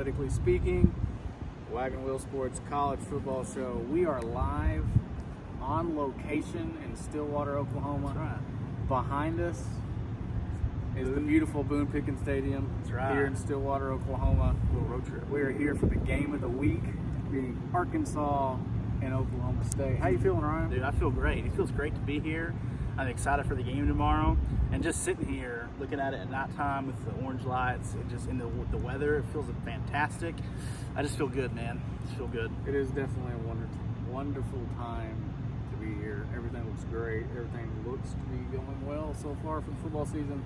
Athletically Speaking, Wagon Wheel Sports College Football Show. We are live on location in Stillwater, Oklahoma. That's right. Behind us is the beautiful Boone Pickens Stadium. That's right. Here in Stillwater, Oklahoma. A little road trip. We are here for the game of the week, being Arkansas and Oklahoma State. How you feeling, Ryan? Dude, I feel great. It feels great to be here. I'm excited for the game tomorrow. And just sitting here, looking at it at nighttime with the orange lights and just in the weather, it feels fantastic. I just feel good, man. I just feel good. It is definitely a wonderful time to be here. Everything looks great. Everything looks to be going well so far for the football season.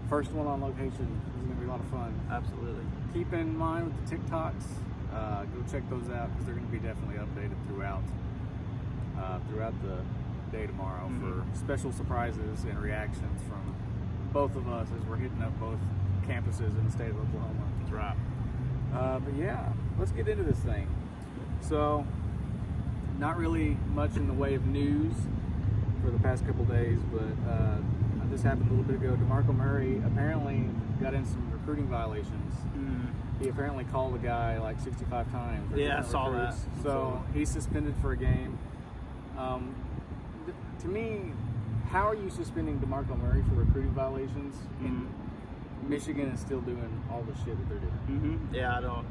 First one on location is going to be a lot of fun. Absolutely. Keep in mind with the TikToks, go check those out because they're going to be definitely updated throughout the day tomorrow for special surprises and reactions from both of us as we're hitting up both campuses in the state of Oklahoma. That's right. But yeah, let's get into this thing. So, not really much in the way of news for the past couple days, but this happened a little bit ago. DeMarco Murray apparently got in some recruiting violations. He apparently called a guy like 65 times. Yeah, I saw that. So he's suspended for a game. To me, how are you suspending DeMarco Murray for recruiting violations? And Michigan is still doing all the shit that they're doing. Yeah, I don't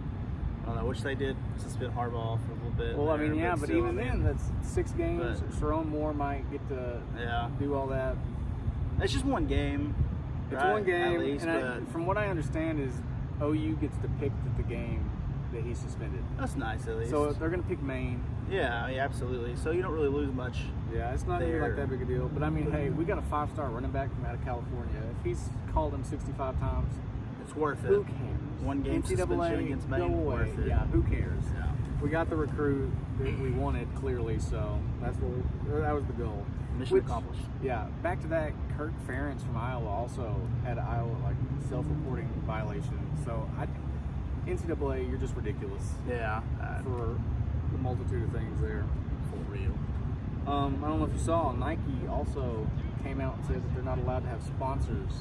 know. I wish they did suspend Harbaugh for a little bit. Well, I mean, yeah, but still, even then, that's 6 games. Sharon Moore might get to do all that. It's just one game. It's right? one game, At least, and from what I understand is OU gets to pick the game that he's suspended. That's nice, at least. So they're going to pick Maine. Yeah, absolutely. So you don't really lose much. Yeah, it's not even like that big a deal. But I mean, hey, we got a 5-star running back from out of California. If he's called him 65 times, it's worth it. Who cares? One game suspension against Maine, go away. worth it. Yeah, who cares? Yeah. We got the recruit that we wanted clearly, so that was the goal. Mission accomplished. Yeah. Back to that, Kirk Ferentz from Iowa also had an Iowa self-reporting violation. So NCAA, you're just ridiculous. Yeah. For the multitude of things there. For real. I don't know if you saw, Nike also came out and said that they're not allowed to have sponsors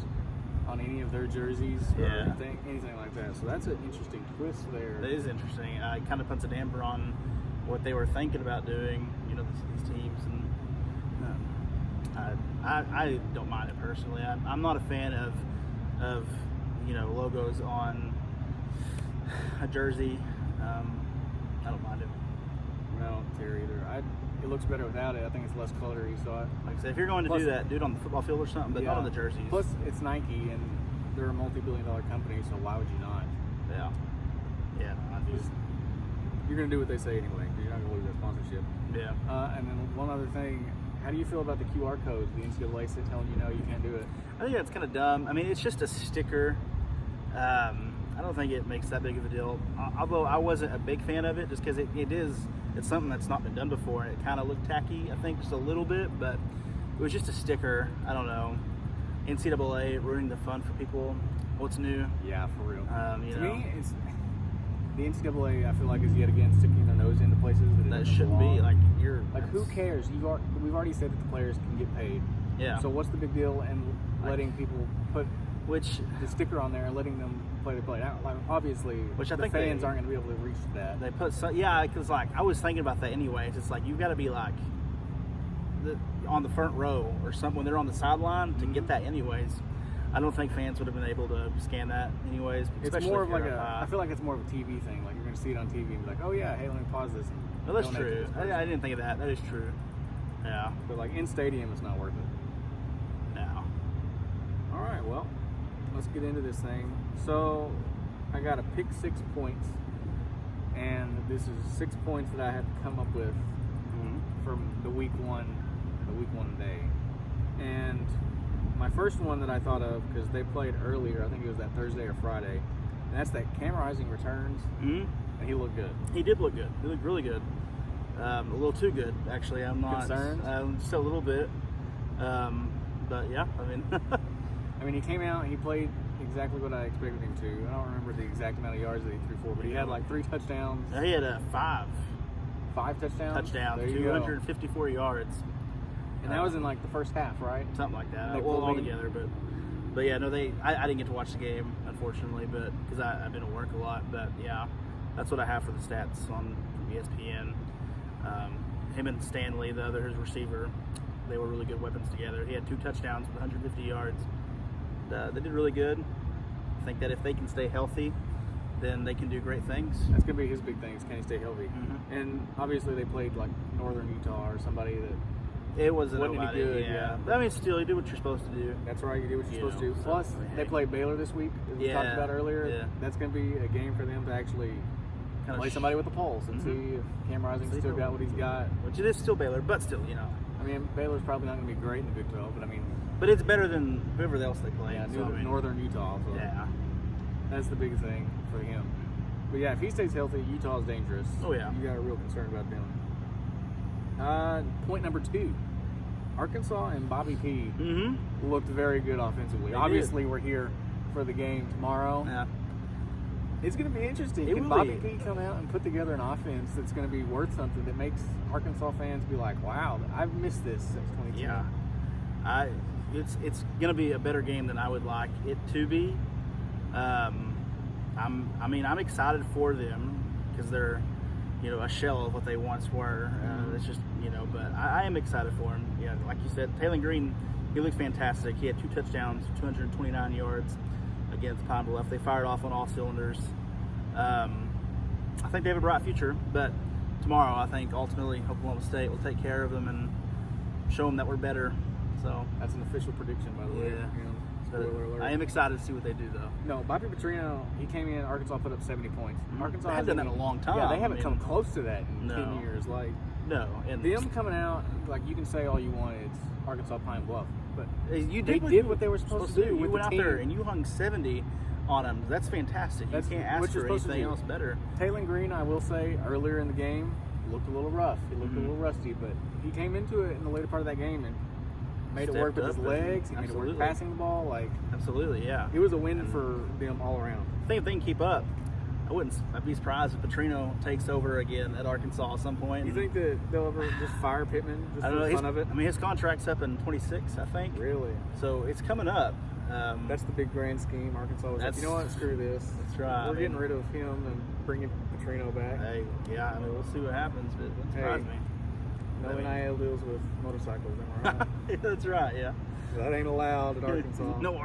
on any of their jerseys or anything like that. So that's an interesting twist there. It is interesting. It kind of puts a damper on what they were thinking about doing, these teams. And I don't mind it personally. I'm not a fan of logos on a jersey. I don't mind it. I don't care either. It looks better without it. I think it's less cluttery. So like I said, if you're going to do that, do it on the football field or something, but not on the jerseys. Plus, it's Nike, and they're a multi-billion-dollar company, so why would you not? Yeah. Yeah. You're going to do what they say anyway, because you're not going to lose that sponsorship. Yeah. And then one other thing, how do you feel about the QR codes? The NCAA telling you no, you can't do it. I think that's kind of dumb. I mean, it's just a sticker. I don't think it makes that big of a deal. Although I wasn't a big fan of it, just because it's something that's not been done before, and it kind of looked tacky, I think, just a little bit, but it was just a sticker. I don't know. NCAA ruining the fun for people. What's new? Yeah, for real. To me, it's the NCAA, I feel like, is yet again sticking their nose into places that shouldn't be. Who cares? We've already said that the players can get paid. Yeah. So what's the big deal in letting people put the sticker on there and letting them play the play? Obviously, which I think fans aren't going to be able to reach that. They put because I was thinking about that anyway. It's just you've got to be on the front row or something when they're on the sideline to get that anyways. I don't think fans would have been able to scan that anyways. It's more of I feel like it's more of a TV thing. Like you're going to see it on TV and be like, oh yeah, hey, let me pause this. Well, that's true. I didn't think of that. That is true. Yeah. But in stadium, it's not worth it. No. All right, well, let's get into this thing. So I got to pick 6 points, and this is 6 points that I had to come up with from the week one day. And my first one that I thought of, because they played earlier, I think it was that Thursday or Friday, and that's that Cam Rising returns, and he looked good. He did look good. He looked really good. A little too good, actually. I'm not concerned. Just a little bit. But yeah, I mean, he came out, he played exactly what I expected him to. I don't remember the exact amount of yards that he threw for, but he had 3 touchdowns. He had 5 touchdowns. 254 yards. And that was in the first half, right? Something like that. All together, but yeah, no, I didn't get to watch the game, unfortunately, but because I've been at work a lot. But yeah, that's what I have for the stats on ESPN. Him and Stanley, the other his receiver, they were really good weapons together. He had 2 touchdowns with 150 yards. They did really good. I think that if they can stay healthy, then they can do great things. That's going to be his big thing, is can he stay healthy? Mm-hmm. And obviously they played like Northern Utah or somebody that It wasn't any nobody, good. Yeah. But I mean, still, you do what you're supposed to do. That's right, you do what you're supposed to do. So, Plus, they played Baylor this week, as we talked about earlier. Yeah. That's going to be a game for them to actually play somebody with a pulse and see if Cam Rising's still got what he's got. Which it is still Baylor, but still, I mean, Baylor's probably not going to be great in the Big 12, but I mean... But it's better than whoever else they play. Yeah, so, Northern Utah. So yeah. That's the big thing for him. But yeah, if he stays healthy, Utah's dangerous. Oh, yeah. You got a real concern about them. Point number 2. Arkansas and Bobby P looked very good offensively. Obviously, we're here for the game tomorrow. Yeah. It's going to be interesting. Can Bobby P come out and put together an offense that's going to be worth something, that makes Arkansas fans be like, wow, I've missed this since 2010. Yeah. It's going to be a better game than I would like it to be. I'm excited for them because they're, a shell of what they once were. It's just, but I am excited for him. Yeah, like you said, Taylor Green, he looked fantastic. He had 2 touchdowns, 229 yards against Pine Bluff. They fired off on all cylinders. I think they have a bright future, but tomorrow I think ultimately Oklahoma State will take care of them and show them that we're better. So that's an official prediction, by the way. Spoiler alert. I am excited to see what they do, though. No, Bobby Petrino, he came in, Arkansas put up 70 points. Arkansas hasn't done that in a long time. Yeah, they haven't come close to that in No. 10 years. No. And them coming out, you can say all you want, it's Arkansas Pine Bluff. But they did what they were supposed to do. You went out there and you hung 70 on them. That's fantastic. You can't ask for anything else better. Taylor Green, I will say, earlier in the game, looked a little rough. He looked a little rusty, but he came into it in the later part of that game and made it work with his legs. He made it work passing the ball. Absolutely, yeah. It was a win for them all around. I think if they can keep up, I'd be surprised if Petrino takes over again at Arkansas at some point. You think that they'll ever just fire Pittman just for the fun of it? I mean, his contract's up in 26, I think. Really? So it's coming up. That's the big grand scheme. Arkansas was like, you know what, screw this. That's right. We're getting rid of him and bringing Petrino back. Hey, yeah, we'll see what happens, but it wouldn't surprise me. No NIL deals with motorcycles, am I right? That's right, yeah. That ain't allowed at Arkansas. No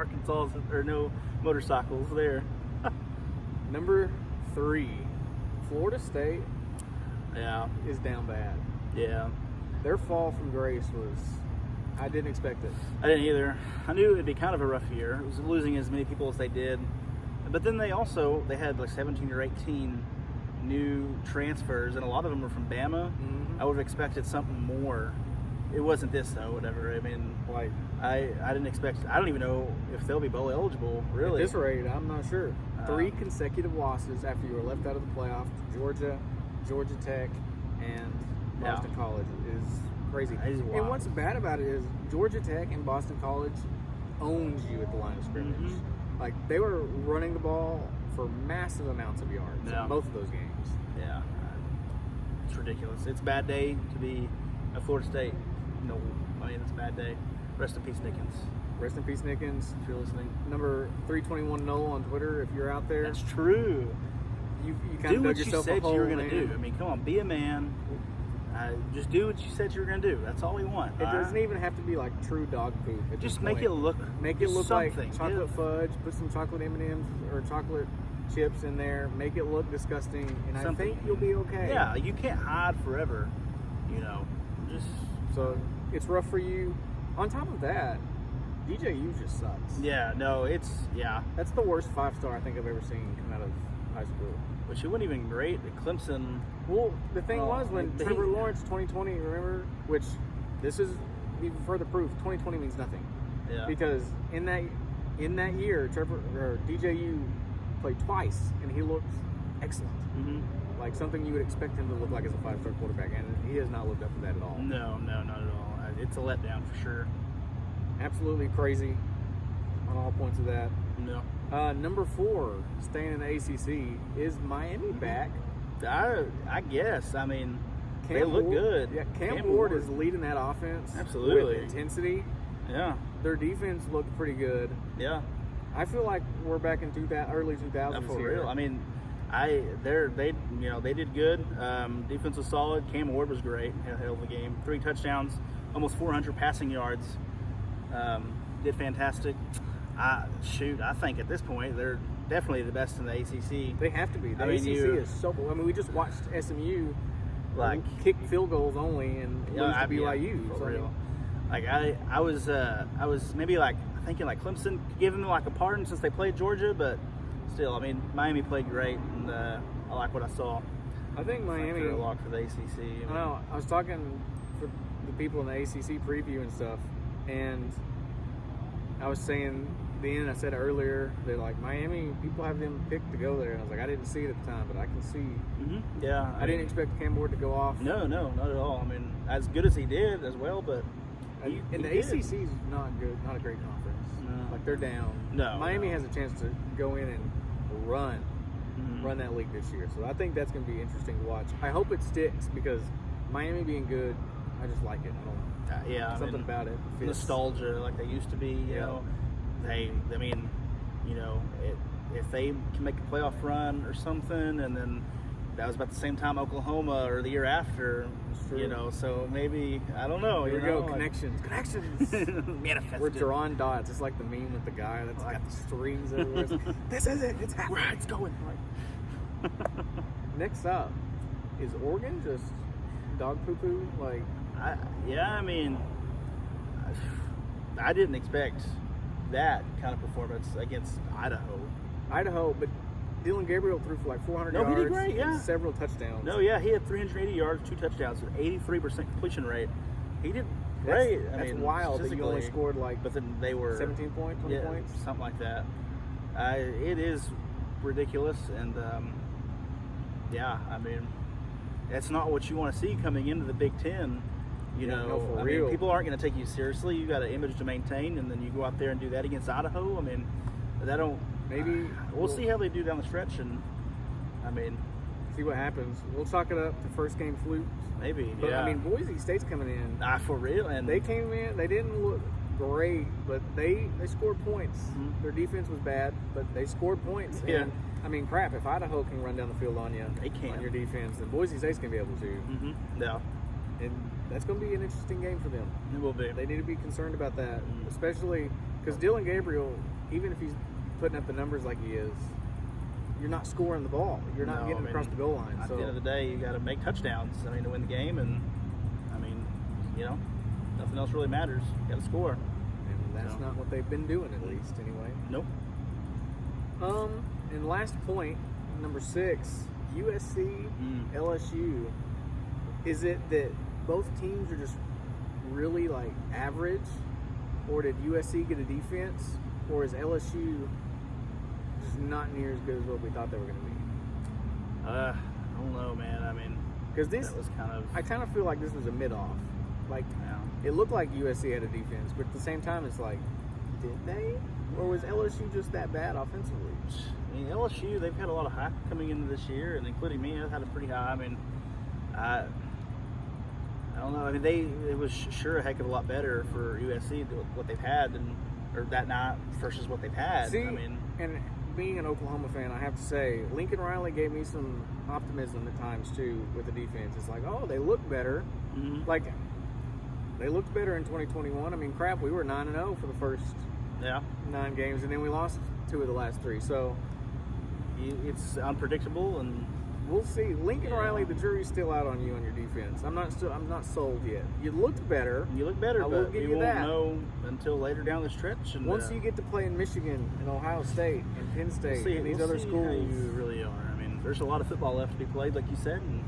motorcycles there. Number 3, Florida State. Yeah, is down bad. Yeah, their fall from grace was. I didn't expect it. I didn't either. I knew it'd be kind of a rough year. It was losing as many people as they did, but then they had 17 or 18 new transfers, and a lot of them were from Bama. I would have expected something more. It wasn't this though. Whatever. I mean, I didn't expect. I don't even know if they'll be bowl eligible. Really, at this rate, I'm not sure. 3 consecutive losses after you were left out of the playoffs. Georgia Tech, and Boston College is crazy. And what's bad about it is Georgia Tech and Boston College owns you at the line of scrimmage. They were running the ball for massive amounts of yards in both of those games. Yeah, it's ridiculous. It's a bad day to be at Florida State. No, I mean, it's a bad day. Rest in peace, Nickens. Rest in peace, Nickens. If you're listening. Number 321 Noel on Twitter, if you're out there. That's true. You kind of dug yourself a hole. Do what you said you were going to do. I mean, come on, be a man. Just do what you said you were going to do. That's all we want. It doesn't even have to be true dog poop. Just make it look something. Like chocolate fudge. Put some chocolate M&Ms or chocolate chips in there. Make it look disgusting, and I think you'll be okay. Yeah, you can't hide forever. So it's rough for you. On top of that, DJU just sucks. Yeah, no, that's the worst 5-star I think I've ever seen come out of high school. Which he wasn't even great at Clemson. Well, the thing was when Trevor Lawrence 2020, remember? Which this is even further proof. 2020 means nothing. Yeah. Because in that year, DJU played twice and he looked excellent. Like something you would expect him to look like as a 5-star quarterback, and he has not lived up to that at all. No, not at all. It's a letdown for sure. Absolutely crazy on all points of that. No. Number 4, staying in the ACC, is Miami back? I guess. I mean, they look good. Yeah, Cam Ward is leading that offense. Absolutely. With intensity. Yeah. Their defense looked pretty good. Yeah. I feel like we're back in early 2000s For here. real. I mean, they did good. Defense was solid. Cam Ward was great. Had a hell of a game. 3 touchdowns, almost 400 passing yards. Did fantastic. I think at this point they're definitely the best in the ACC. They have to be. The ACC is so. I mean, we just watched SMU kick field goals only and lose to BYU. For so, real. Like I was maybe like thinking like Clemson could give them like a pardon since they played Georgia, but still, I mean, Miami played great, and I like what I saw. I think Miami a lock for the ACC. I know. I was talking to the people in the ACC preview and stuff, and I was saying then I said earlier they're like Miami. People have them picked to go there, and I was like, I didn't see it at the time, but I can see. Mm-hmm. Yeah, I didn't expect Cam Ward to go off. No, not at all. I mean, as good as he did as well, but the ACC is not good, not a great conference. No. Like they're down. No, Miami has a chance to go in and run that league this year. So I think that's going to be interesting to watch. I hope it sticks because Miami being good, I just like it. I don't know. Something about it. Nostalgia, like they used to be. You know, if they can make a playoff run or something, and then that was about the same time Oklahoma or the year after. You know, so maybe I don't know. Here we go, connections. Manifested. We're drawing dots. It's like the meme with the guy that's got the strings everywhere. This is it. It's happening. Where it's going. Next up, is Oregon just dog poo poo? Like, I mean, I didn't expect that kind of performance against Idaho, but Dylan Gabriel threw for like 400 yards. He did great, and several touchdowns. He had 380 yards, 2 touchdowns, with 83% completion rate. He did great. That's wild that you only scored but then they were 17 points, 20 points? Something like that. It is ridiculous, and I mean, that's not what you want to see coming into the Big Ten. You know, for real. mean, people aren't going to take you seriously. You got an image to maintain, and then you go out there and do that against Idaho. I mean, that don't. Maybe we'll see how they do down the stretch, and I mean, see what happens. We'll chalk it up to first game fluke. Maybe, but I mean, Boise State's coming in. For real, and they came in. They didn't look great, but they scored points. Mm-hmm. Their defense was bad, but they scored points. Yeah. And, I mean, crap. If Idaho can run down the field on you, on your defense, then Boise State's gonna be able to. Mm-hmm. Yeah. And that's going to be an interesting game for them. It will be. They need to be concerned about that, especially because Dylan Gabriel, even if he's putting up the numbers like he is, you're not scoring the ball. You're not getting across the goal line. At the end of the day, you got to make touchdowns. I mean, to win the game, and I mean, nothing else really matters. You got to score. And that's not what they've been doing, at least, anyway. Nope. And last point, number 6, USC, LSU. Is it that both teams are just really like average, or did USC get a defense, or is LSU just not near as good as what we thought they were going to be? I don't know, man. I mean, because this was I kind of feel like this was a mid-off. Like it looked like USC had a defense, but at the same time, it's like, did they, or was LSU just that bad offensively? I mean, LSU, they've had a lot of hype coming into this year, and including me, I've had a pretty high. I mean, I don't know. I mean, it was sure a heck of a lot better for USC than what they've had, or that night versus what they've had. See, I mean, and being an Oklahoma fan, I have to say, Lincoln Riley gave me some optimism at times too with the defense. It's like, oh, they look better. Mm-hmm. Like they looked better in 2021. I mean, crap, we were 9-0 for the first 9 games, and then we lost 2 of the last 3. So it's unpredictable, and we'll see. Lincoln Riley, the jury's still out on you on your defense. I'm not sold yet. You looked better. I will give you you won't that. know until later down the stretch. And once you get to play in Michigan and Ohio State and Penn State and these other schools, how you really are. I mean, there's a lot of football left to be played, like you said, and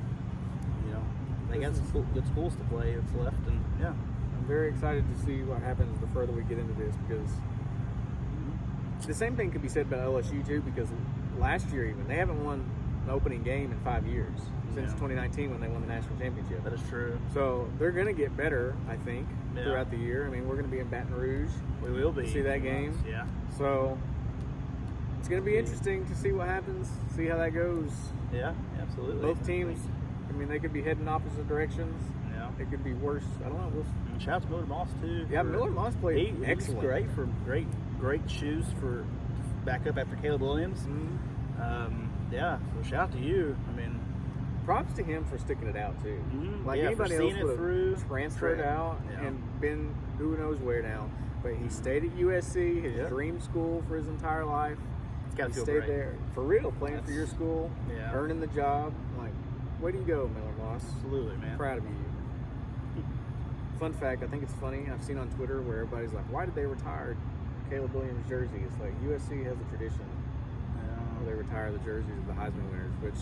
they got some good schools to play that's left, and I'm very excited to see what happens the further we get into this, because the same thing could be said about LSU too, because last year even they haven't won an opening game in 5 years since 2019 when they won the national championship. That is true. So they're going to get better, I think, throughout the year. I mean, we're going to be in Baton Rouge. We will be. To see that game. Yeah. So it's going to be interesting to see what happens, see how that goes. Yeah, absolutely. Both teams, I mean, they could be heading opposite directions. Yeah. It could be worse. I don't know. And shout out to Miller Moss too. Yeah, Miller Moss played excellent. He was great for great shoes to back up after Caleb Williams. Yeah, so shout out to you. I mean, props to him for sticking it out too. Like yeah, anybody for else seeing it would through, have transferred out and been who knows where now. But he stayed at USC, his dream school for his entire life. It's got to feel stayed great. there for real, playing for your school, Yeah. earning the job. Like, way do you go, Miller Moss? Absolutely, man. Proud of you. Fun fact, I think it's funny. I've seen on Twitter where everybody's like, "Why did they retire Caleb Williams' jersey?" It's like USC has a tradition where they retire the jerseys of the Heisman winners, which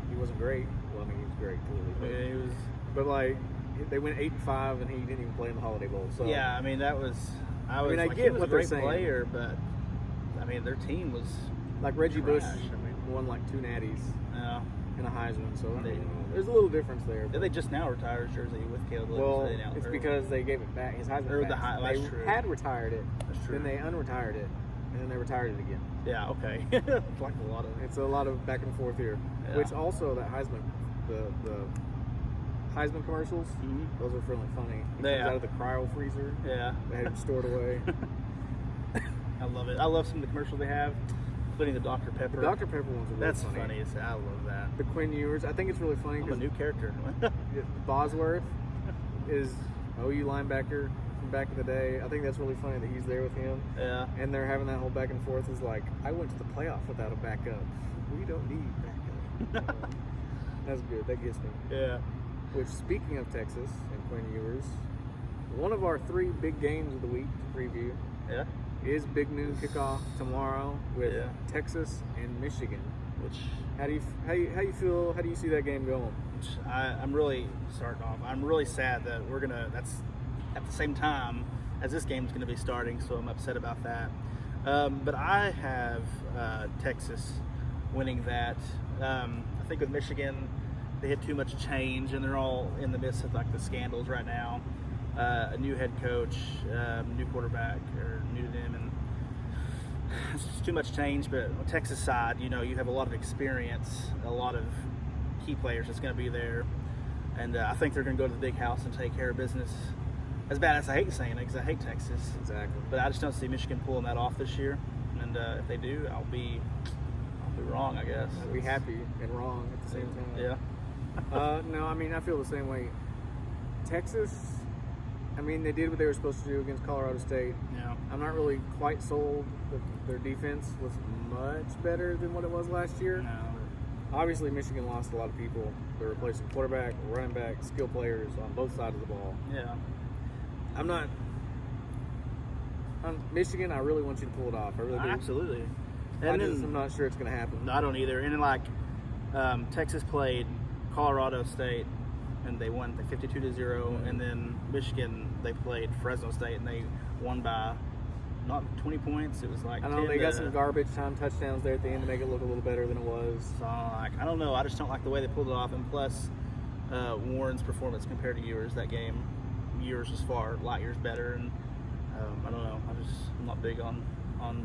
he wasn't great. Well, I mean, he was great, clearly. But, Yeah, he was. But like, they went 8-5, and he didn't even play in the Holiday Bowl. So Yeah, I mean that was. I mean, I like, get he was what a they're great saying. player, but I mean their team was like Reggie trash. Bush I mean, won like 2 natties and a Heisman. So I mean, there's a little difference there. Did they just now retire his jersey with Caleb Williams? Well, They announced it's early. because they gave it back. His Heisman Or the back. That's They true. had retired it. That's true. Then they unretired it, and then they retired it again. Yeah, okay. It's like a lot of. It's a lot of back and forth here. Yeah. Which also that Heisman, the Heisman commercials, those are really funny. He comes out of the cryo freezer. Yeah. They had him stored away. I love it. I love some of the commercials they have, including the Dr. Pepper. The Dr. Pepper ones are really That's funny. funny. I love that. The Quinn Ewers, I think it's really funny I'm a because new character. Bosworth is OU linebacker from back in the day. I think that's really funny that he's there with him. Yeah. And they're having that whole back and forth. Is like, I went to the playoff without a backup. We don't need backup. That's good. That gets me. Yeah. Which, speaking of Texas and Quinn Ewers, one of our 3 big games of the week to preview Yeah. is big noon kickoff tomorrow with Texas and Michigan. Which How do you feel? How do you see that game going? I'm really starting off. I'm really sad that that's at the same time as this game's gonna be starting, so I'm upset about that. But I have Texas winning that. I think with Michigan, they had too much change, and they're all in the midst of like the scandals right now. A new head coach, new quarterback, or new to them, and it's just too much change. But on Texas side, you have a lot of experience, a lot of key players that's going to be there, and I think they're going to go to the big house and take care of business. As bad as I hate saying it, because I hate Texas, Exactly. but I just don't see Michigan pulling that off this year. And if they do, I'll be wrong, I guess. I'd be happy and wrong at the same time. Yeah. No, I mean, I feel the same way. Texas, I mean, they did what they were supposed to do against Colorado State. Yeah. I'm not really quite sold that their defense was much better than what it was last year. No. Obviously, Michigan lost a lot of people. They're replacing quarterback, running back, skill players on both sides of the ball. Yeah. I'm not. On Michigan, I really want you to pull it off. I really do. Absolutely. I'm not sure it's going to happen. No, I don't either. And then, like, Texas played Colorado State, and they won 52-0. And then Michigan, they played Fresno State, and they won by not 20 points. It was like I know 10 they got to- some garbage time touchdowns there at the end to make it look a little better than it was. So, like, I don't know. I just don't like the way they pulled it off. And plus, Warren's performance compared to Ewers that game, Ewers was light years better. And I don't know. I'm not big on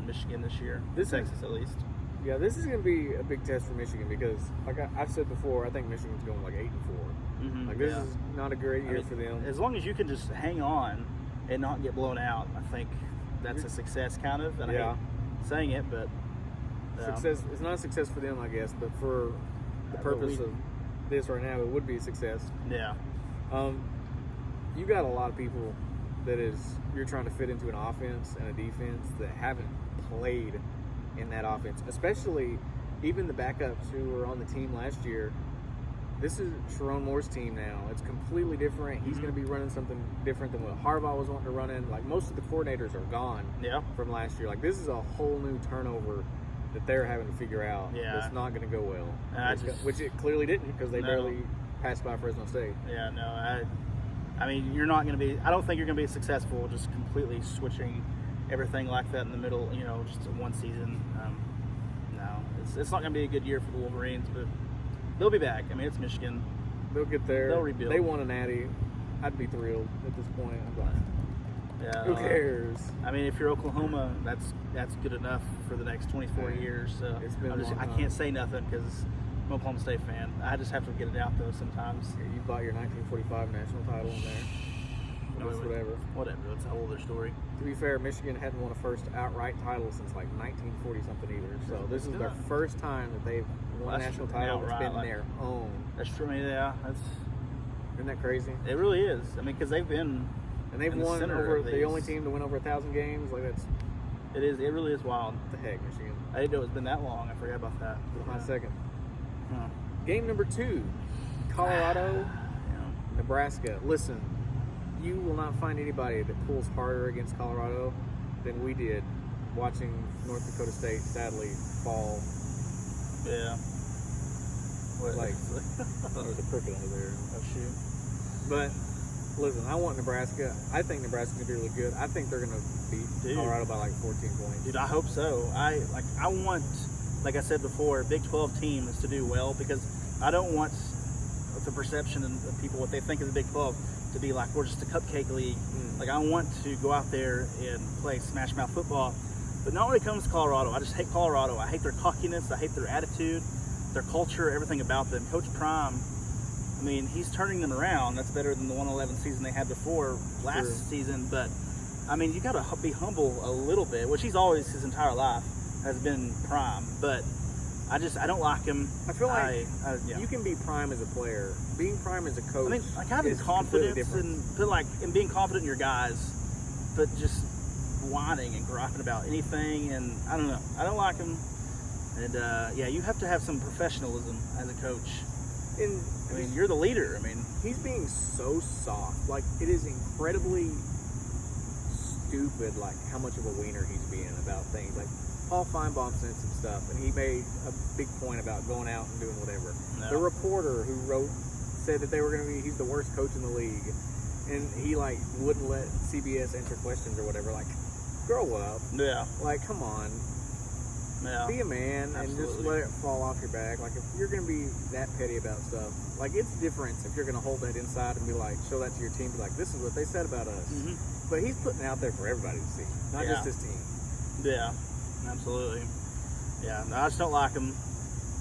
Michigan this year. Texas, at least. Yeah, this is going to be a big test for Michigan because, like I've said before, I think Michigan's going like 8-4. Mm-hmm, Like this is not a great year for them. As long as you can just hang on and not get blown out, I think that's a success, kind of. And I hate saying it, but Success. It's not a success for them, I guess, but for the purpose of this right now, it would be a success. Yeah. You got a lot of people that you're trying to fit into an offense and a defense that haven't played in that offense, especially even the backups who were on the team last year. This is Sharon Moore's team now. It's completely different. He's going to be running something different than what Harbaugh was wanting to run in. Like, most of the coordinators are gone from last year. Like, this is a whole new turnover that they're having to figure out. Yeah. It's not going to go well. And which it clearly didn't because they barely passed by Fresno State. Yeah, no. I mean, you're not going to be – I don't think you're going to be successful just completely switching everything like that in the middle, just one season. No. It's not going to be a good year for the Wolverines, but they'll be back. I mean, it's Michigan. They'll get there. They'll rebuild. They won a natty. I'd be thrilled at this point. I'm like, who cares? I mean, if you're Oklahoma, that's good enough for the next 24 years. So it's been I can't say nothing because I'm an Oklahoma State fan. I just have to get it out, though, sometimes. Yeah, you bought your 1945 national title in there. That's whatever. Whatever. That's a whole other story. To be fair, Michigan hadn't won a first outright title since like 1940 something either. So this is their first time that they've won a national title that's been their own. That's true. I mean, yeah, isn't that crazy? It really is. I mean, because they've been won over the only team to win over 1,000 games. Like that's. It is. It really is wild. What the heck, Michigan? I didn't know it's been that long. I forgot about that. Hot second. Huh. Game number 2, Colorado, Nebraska. Listen, you will not find anybody that pulls harder against Colorado than we did watching North Dakota State sadly fall. Yeah. Like, there's a cricket over there. Oh, shoot. But, listen, I want Nebraska. I think Nebraska's going to be really good. I think they're going to beat Colorado by like 14 points. Dude, I hope so. I want, like I said before, Big 12 teams to do well because I don't want the perception of people, what they think of the Big 12, to be like we're just a cupcake league. Like I want to go out there and play smash mouth football. But not when it comes to Colorado. I just hate Colorado. I hate their cockiness. I hate their attitude, their culture, everything about them. Coach Prime, I mean, he's turning them around. That's better than the 111 season they had before last season. But, I mean, you got to be humble a little bit, which he's always his entire life has been Prime. But I don't like him. I feel like you can be Prime as a player. Being Prime as a coach. I mean, like having confidence and being confident in your guys, but just whining and griping about anything. And I don't know. I don't like him. And you have to have some professionalism as a coach. And I mean, you're the leader. I mean, he's being so soft. Like it is incredibly stupid. Like how much of a wiener he's being about things. Like Paul Feinbaum sent some stuff, and he made a big point about going out and doing whatever. No. The reporter who said that he's the worst coach in the league, and he like wouldn't let CBS answer questions or whatever. Like, grow up. Yeah. Like, come on. Yeah. Be a man and just let it fall off your back. Like, if you're going to be that petty about stuff, like, it's different if you're going to hold that inside and be like, show that to your team, be like, this is what they said about us. Mm-hmm. But he's putting it out there for everybody to see, not just his team. Yeah, absolutely. Yeah, no, I just don't like him.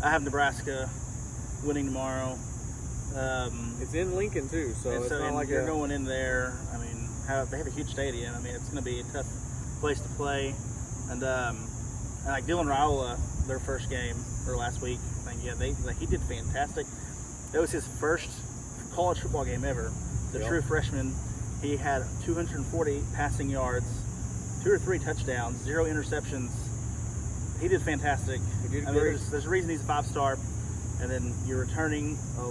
I have Nebraska winning tomorrow. It's in Lincoln, too, so it's not like you're going in there. I mean, they have a huge stadium. I mean, it's going to be a tough place to play. And like Dylan Raiola, their first game or last week, I think, he did fantastic. That was his first college football game ever. The true freshman, he had 240 passing yards, 2 or 3 touchdowns, 0 interceptions. He did fantastic. He did great. There's a reason he's a 5-star. And then you're returning a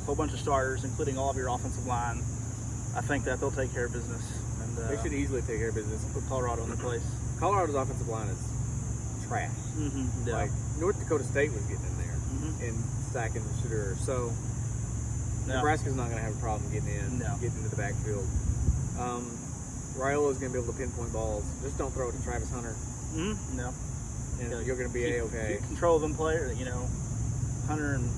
whole bunch of starters, including all of your offensive line. I think that they'll take care of business. And they should easily take care of business. Put Colorado in their place. Colorado's offensive line is trash. Mm-hmm, yeah. Like North Dakota State was getting in there and sacking the shooter. So Nebraska's not going to have a problem getting into the backfield. Raiola's going to be able to pinpoint balls. Just don't throw it to Travis Hunter. Mm-hmm. No. And you're going to be A-okay. Keep control of them player, Hunter and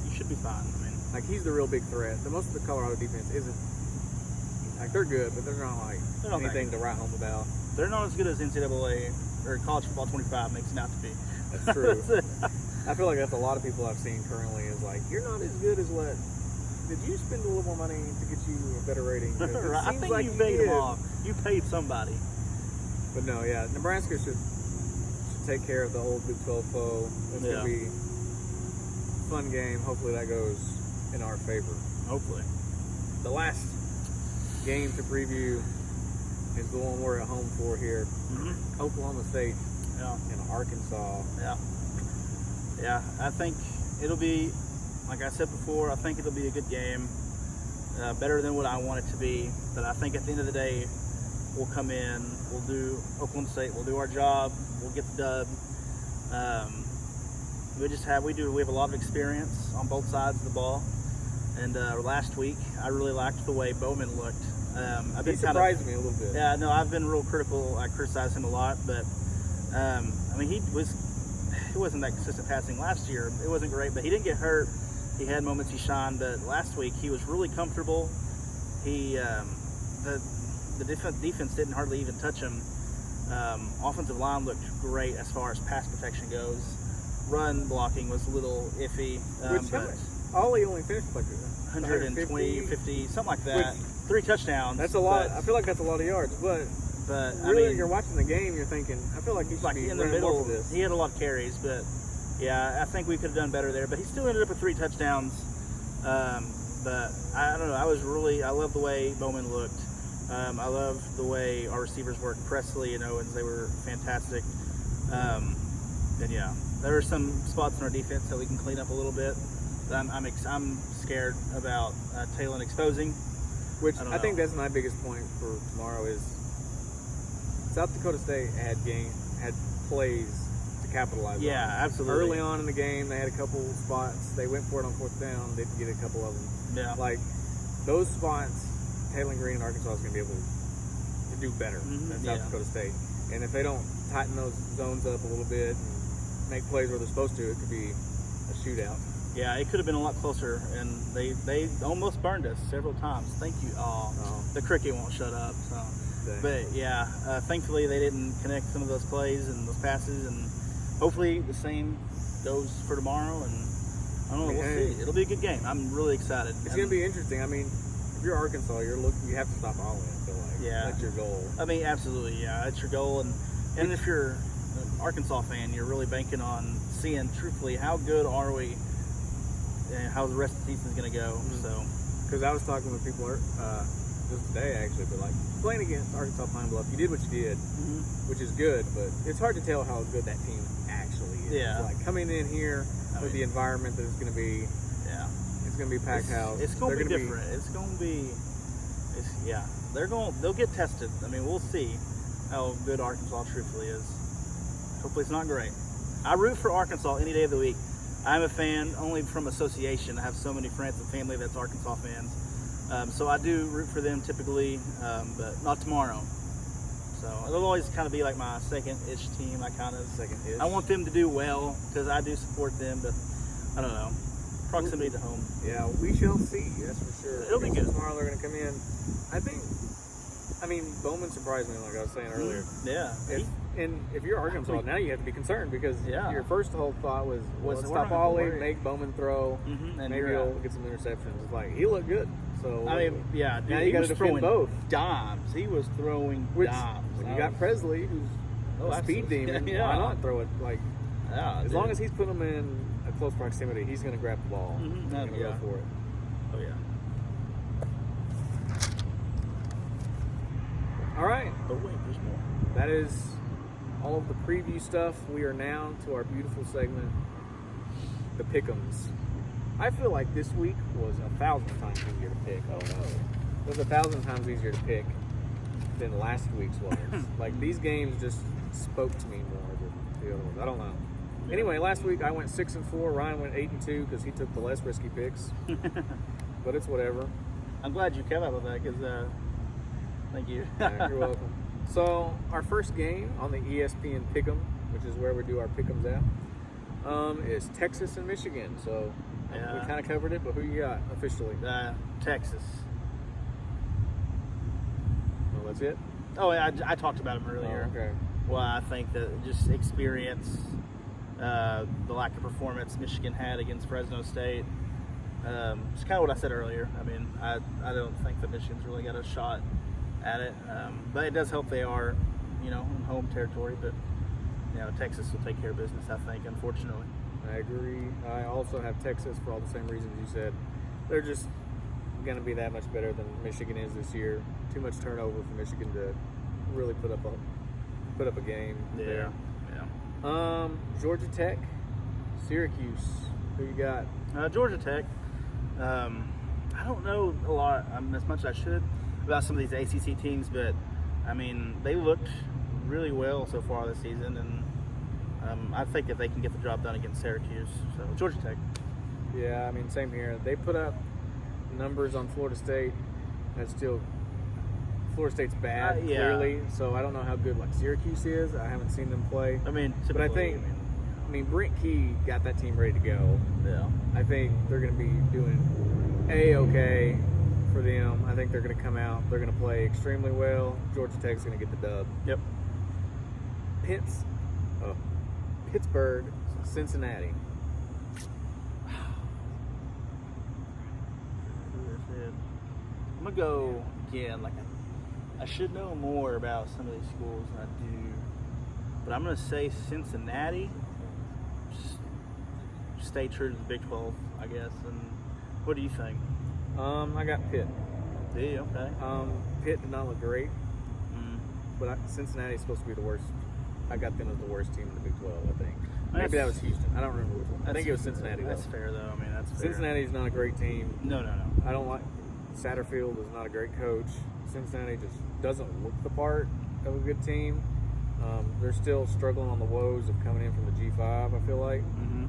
you should be fine. I mean, like he's the real big threat. The most of the Colorado defense isn't like they're good, but they're not like anything to write home about. They're not as good as NCAA or College Football 25 makes it out to be. That's true. I feel like that's a lot of people I've seen currently is like you're not as good as what. Did you spend a little more money to get you a better rating? Right. I think like you paid them off. You paid somebody. But no, Nebraska should take care of the old Big 12 foe. It's gonna be fun game. Hopefully that goes in our favor. Hopefully. The last game to preview is the one we're at home for here. Mm-hmm. Oklahoma State and Arkansas. Yeah, I think it'll be, like I said before, I think it'll be a good game. Better than what I want it to be. But I think at the end of the day, we'll come in, we'll do Oklahoma State, we'll do our job, we'll get the dub. We have a lot of experience on both sides of the ball, and last week I really liked the way Bowman looked. He surprised me a little bit. Yeah, no, I've been real critical. I criticize him a lot, but I mean he wasn't that consistent passing last year. It wasn't great, but he didn't get hurt. He had moments he shined, but last week he was really comfortable. He the defense didn't hardly even touch him. Offensive line looked great as far as pass protection goes. Run blocking was a little iffy. Ollie only finished like 120, 50, something like that. 3 touchdowns. That's a lot. I feel like that's a lot of yards, but really, I mean, you're watching the game, you're thinking, I feel like he should be in the running middle. more for this. He had a lot of carries, but yeah, I think we could have done better there. But he still ended up with 3 touchdowns. But I don't know. I love the way Bowman looked. I love the way our receivers worked. Presley and Owens, they were fantastic. And yeah, there are some spots in our defense that we can clean up a little bit. I'm scared about Talon exposing. Which I think that's my biggest point for tomorrow is South Dakota State had plays to capitalize on. Yeah, absolutely. Early on in the game, they had a couple spots. They went for it on 4th down. They didn't get a couple of them. Yeah. Like, those spots, Talon Green and Arkansas is going to be able to do better than South Dakota State. And if they don't tighten those zones up a little bit and make plays where they're supposed to, it could be a shootout. Yeah, it could have been a lot closer, and they almost burned us several times. Thank you. The cricket won't shut up. So. But yeah, thankfully they didn't connect some of those plays and those passes, and hopefully the same goes for tomorrow. And I don't know, we'll see. It'll be a good game. I'm really excited. It's going to be interesting. I mean, if you're Arkansas, you have to stop Ollie. I feel like that's your goal. I mean, absolutely, yeah, that's your goal. And if you're an Arkansas fan, you're really banking on seeing truthfully how good are we. And how the rest of the season is going to go. So, because I was talking with people just today actually, but like playing against Arkansas Pine Bluff, you did what you did, which is good. But it's hard to tell how good that team actually is. Yeah. Like coming in here with the environment that it's going to be. Yeah. It's going to be packed house. It's going to be different. It's going to be. They'll get tested. I mean, we'll see how good Arkansas truthfully is. Hopefully, it's not great. I root for Arkansas any day of the week. I'm a fan only from association. I have so many friends and family that's Arkansas fans. So I do root for them typically, but not tomorrow. So it'll always kind of be like my second-ish team. I want them to do well because I do support them, but I don't know. Proximity to home. Yeah, we shall see. That's for sure. It'll be good. Tomorrow they're going to come in. I mean, Bowman surprised me like I was saying earlier. Yeah. If you're Arkansas, now you have to be concerned because your first whole thought was stop Ollie, make Bowman throw, and maybe he'll get some interceptions. It's like, he looked good. So I mean, yeah, dude, now you got to defend both. Dimes. He was throwing dimes. When you got Presley, who's a speed demon, why not throw it? Like, as long as he's putting them in a close proximity, he's going to grab the ball. He's going to go for it. Oh, yeah. All right. But wait, there's more. That is all of the preview stuff. We are now to our beautiful segment, the Pick'ems. I feel like this week was 1,000 times easier to pick. Oh no. It was 1,000 times easier to pick than last week's was. Like, these games just spoke to me more than the other ones. I don't know. Yeah. Anyway, last week I went 6-4. Ryan went 8-2 because he took the less risky picks. But it's whatever. I'm glad you came up with that because, thank you. Yeah, you're welcome. So, our first game on the ESPN Pick'em, which is where we do our Pick'ems at, is Texas and Michigan. So, we kind of covered it, but who you got officially? Texas. Well, that's it? Oh, I talked about them earlier. Oh, okay. Well, I think that just experience, the lack of performance Michigan had against Fresno State. It's kind of what I said earlier. I mean, I don't think that Michigan's really got a shot at it, but it does help they are, in home territory. But Texas will take care of business, I think. Unfortunately, I agree. I also have Texas for all the same reasons you said. They're just going to be that much better than Michigan is this year. Too much turnover for Michigan to really put up a game. Yeah. Georgia Tech, Syracuse. Who you got? Georgia Tech. I don't know a lot, as much as I should, about some of these ACC teams, but I mean, they looked really well so far this season, and I think that they can get the job done against Syracuse. So Georgia Tech. Yeah, I mean, same here. They put up numbers on Florida State. That's still Florida State's bad, clearly. So I don't know how good Syracuse is. I haven't seen them play. I mean, but I mean, Brent Key got that team ready to go. Yeah. I think they're going to be doing A-okay for them. I think they're going to come out. They're going to play extremely well. Georgia Tech's going to get the dub. Yep. Pittsburgh, Cincinnati. good. I'm gonna go again. Like I should know more about some of these schools than I do, but I'm gonna say Cincinnati. Just stay true to the Big 12, I guess. And what do you think? I got Pitt. Do you? Okay. Pitt did not look great, but Cincinnati's supposed to be the worst. I got them as the worst team in the Big 12, I think. Maybe that was Houston. I don't remember which one. I think it was Cincinnati, That's though. fair, though. I mean, that's fair. Cincinnati's not a great team. No. I don't like Satterfield is not a great coach. Cincinnati just doesn't look the part of a good team. They're still struggling on the woes of coming in from the G5, I feel like. Mm-hmm.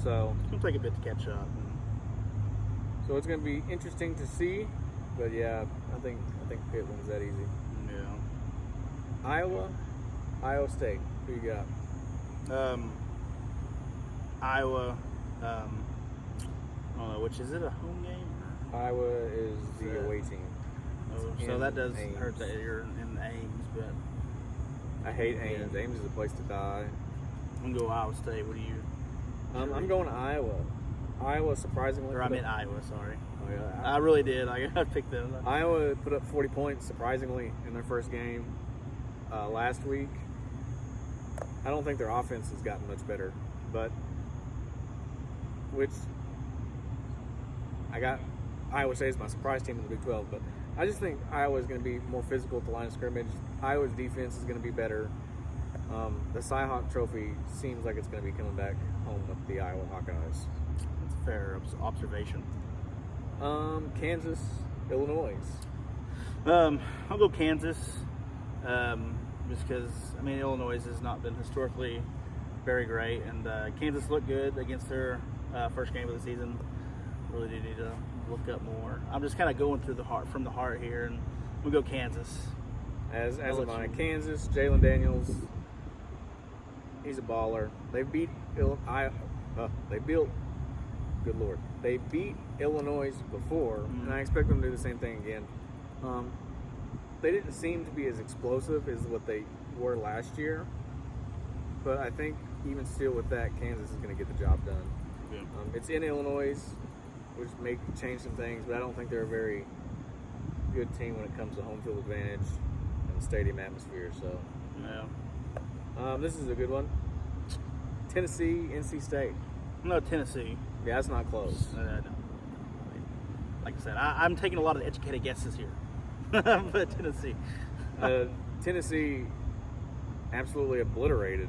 So It's going to take a bit to catch up. So it's going to be interesting to see. But yeah, I think Pitt wins that easy. Yeah. Iowa State. Who you got? Iowa. I don't know, which is it a home game? Iowa is the away team. Oh, so that does Ames. hurt that you're in Ames, but I hate Ames. Ames is a place to die. I'm going to go Iowa State. What do you? I'm going to Iowa. Iowa surprisingly. Or I meant Iowa, sorry. Oh, yeah. I really did. I picked them up. Iowa put up 40 points surprisingly in their first game last week. I don't think their offense has gotten much better, but which I got Iowa State as my surprise team in the Big 12, but I just think Iowa is going to be more physical at the line of scrimmage. Iowa's defense is going to be better. The Cy-Hawk Trophy seems like it's going to be coming back home with the Iowa Hawkeyes. That's a fair observation. Kansas, Illinois. I'll go Kansas, just because, I mean, Illinois has not been historically very great, and Kansas looked good against their first game of the season. Really do need to look up more. I'm just kind of going through from the heart here, and we'll go Kansas. As of mine, Kansas, Jalen Daniels, he's a baller. They beat good Lord. They beat Illinois before, and I expect them to do the same thing again. They didn't seem to be as explosive as what they were last year, but I think even still with that, Kansas is going to get the job done. Yeah. It's in Illinois, which may change some things, but I don't think they're a very good team when it comes to home field advantage and stadium atmosphere. So, Yeah. This is a good one. Tennessee, NC State. No, Tennessee. Yeah, that's not close. No. Like I said, I'm taking a lot of educated guesses here. But Tennessee. Tennessee absolutely obliterated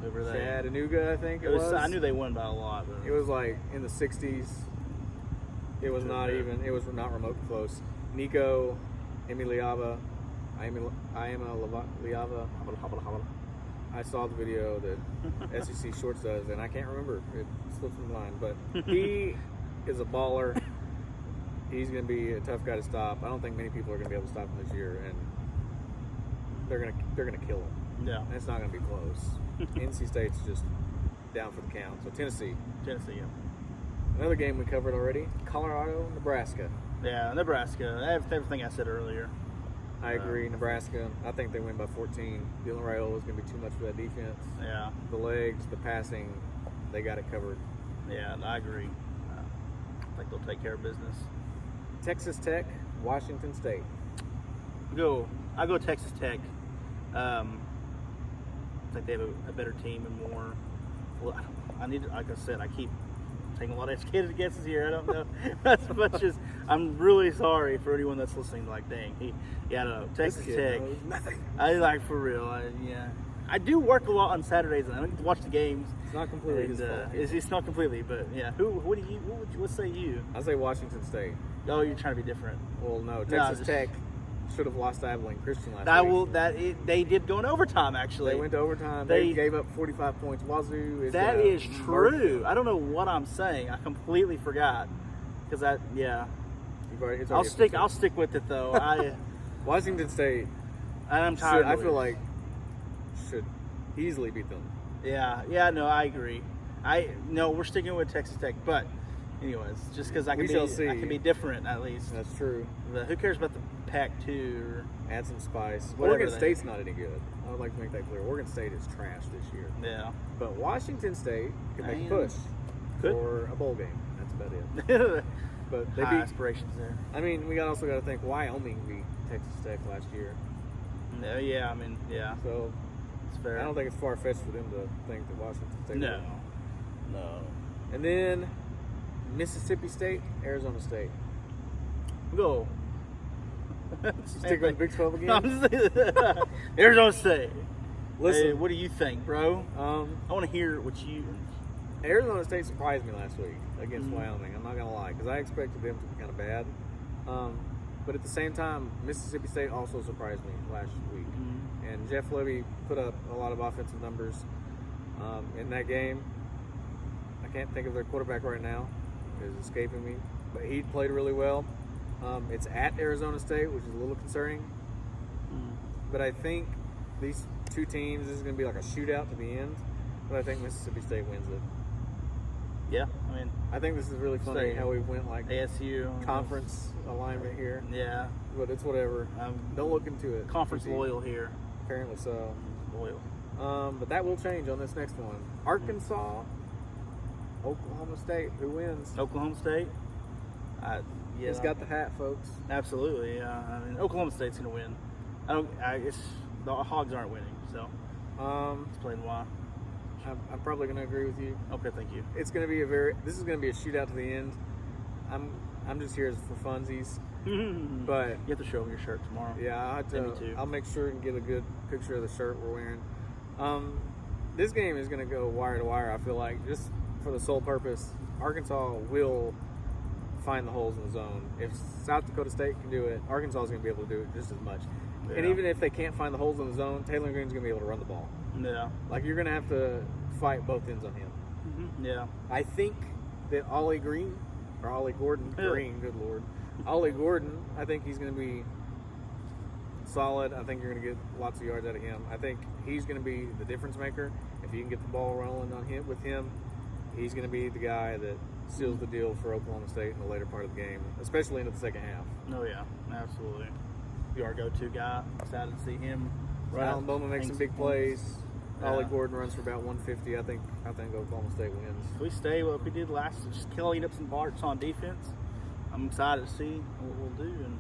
Over there. Chattanooga, I think it was. I knew they won by a lot. But It was like in the 60s. It was not even. It was not remote close. Nico Emiliava. I saw the video that SEC Shorts does, and I can't remember. It slipped from the mind. But he is a baller. He's going to be a tough guy to stop. I don't think many people are going to be able to stop him this year, and they're going to kill him. Yeah. And it's not going to be close. NC State's just down for the count. So Tennessee. Yeah. Another game we covered already. Colorado, Nebraska. Yeah, Nebraska. Everything I said earlier. I agree. Nebraska. I think they win by 14. Dylan Raiola is going to be too much for that defense. Yeah. The legs, the passing, they got it covered. Yeah, I agree. I think they'll take care of business. Texas Tech, Washington State. I go Texas Tech. I think they have a better team and more. Well, like I said, I keep taking a lot of educated guesses here. I don't know as much as I'm really sorry for anyone that's listening. Like, dang, I don't know. Texas Tech. knows nothing. I for real. I do work a lot on Saturdays, and I don't get to watch the games. It's not completely his fault. It's not completely, but yeah. What say you? I say Washington State. Oh, you're trying to be different. Well, no. Texas Tech should have lost to Abilene Christian last week. They did go in overtime, actually. They went to overtime. They gave up 45 points. Wazoo is That is true. I don't know what I'm saying. I completely forgot. Because I'll stick with it though. Washington State. I'm tired. I feel like should easily beat them. Yeah. No, I agree. We're sticking with Texas Tech, but anyways, just because I can be different at least. That's true. Who cares about the Pac-2? Add some spice. Whatever Oregon State's not any good. I would like to make that clear. Oregon State is trash this year. Yeah. But Washington State can make a push for a bowl game. that's about it. But they High beat. aspirations there. I mean, we also got to think Wyoming beat Texas Tech last year, No, yeah, I mean, yeah, so it's fair. I don't think it's far fetched for them to think that Washington State. No, no. And then Mississippi State, Arizona State. Go. Stick with the Big 12 again. Arizona State. Listen, Hey, what do you think, bro? um, I want to hear what you. Arizona State surprised me last week against Mhm. Wyoming. I'm not gonna lie, because I expected them to be kind of bad. But at the same time, Mississippi State also surprised me last week. And Jeff Levy put up a lot of offensive numbers in that game. I can't think of their quarterback right now; it's escaping me. But he played really well. It's at Arizona State, which is a little concerning. But I think these two teams, this is going to be like a shootout to the end. But I think Mississippi State wins it. Yeah, I mean, I think this is really funny State. how we went like ASU conference alignment here. Yeah, But it's whatever. Don't look into it. conference Proceed. loyal here. Apparently so. Loyal. But that will change on this next one. Arkansas, Oklahoma State. Who wins? Oklahoma State. Yeah, He's got the hat, folks. absolutely. Yeah, I mean, Oklahoma State's gonna win. It's the Hogs aren't winning, so explain why. I'm probably going to agree with you. Okay, thank you. It's going to be this is going to be a shootout to the end. I'm just here for funsies. But You have to show them your shirt tomorrow. yeah, Yeah, me too. I'll make sure and get a good picture of the shirt we're wearing. This game is going to go wire to wire, I feel like, just for the sole purpose. Arkansas will find the holes in the zone. If South Dakota State can do it, Arkansas is going to be able to do it just as much. And Yeah. even if they can't find the holes in the zone, Taylor Green's going to be able to run the ball. Yeah. Like, you're going to have to fight both ends on him. Yeah. I think that Ollie Green, or Ollie Gordon, Yeah. Green, good Lord. Ollie Gordon, I think he's going to be solid. I think you're going to get lots of yards out of him. I think he's going to be the difference maker. If you can get the ball rolling on him with him, he's going to be the guy that seals the deal for Oklahoma State in the later part of the game, especially into the second half. Oh yeah, absolutely. You our go-to guy. Excited to see him. Alan Bowman makes some big plays. Yeah. Ollie Gordon runs for about 150. I think Oklahoma State wins. If we stay what we did last, just killing up some parts on defense, I'm excited to see what we'll do. And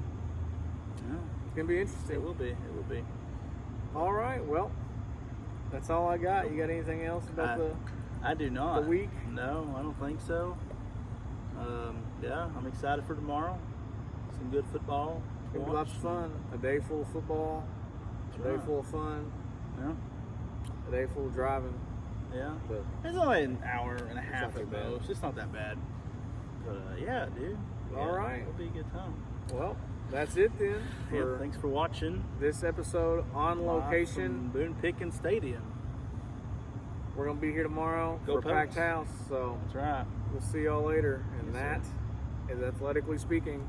It's going to be interesting. it will be. It will be. All right, well, that's all I got. You got anything else about I do not. the week? No, I don't think so. Yeah, I'm excited for tomorrow. Some good football. to It's gonna be lots watch. of fun. A day full of football. A day right. full of fun. Yeah. A day full of driving. Yeah. But It's only an hour and a half not at too bad. most. It's not that bad. But yeah, dude. All Yeah, right. It'll be a good time. well, that's it then Yeah, for thanks for watching. this episode on Live location. from Boone Pickens Stadium. We're gonna be here tomorrow Go for a packed Pokes. house. So That's right. we'll see y'all later. And Yes, that sir. is Athletically Speaking.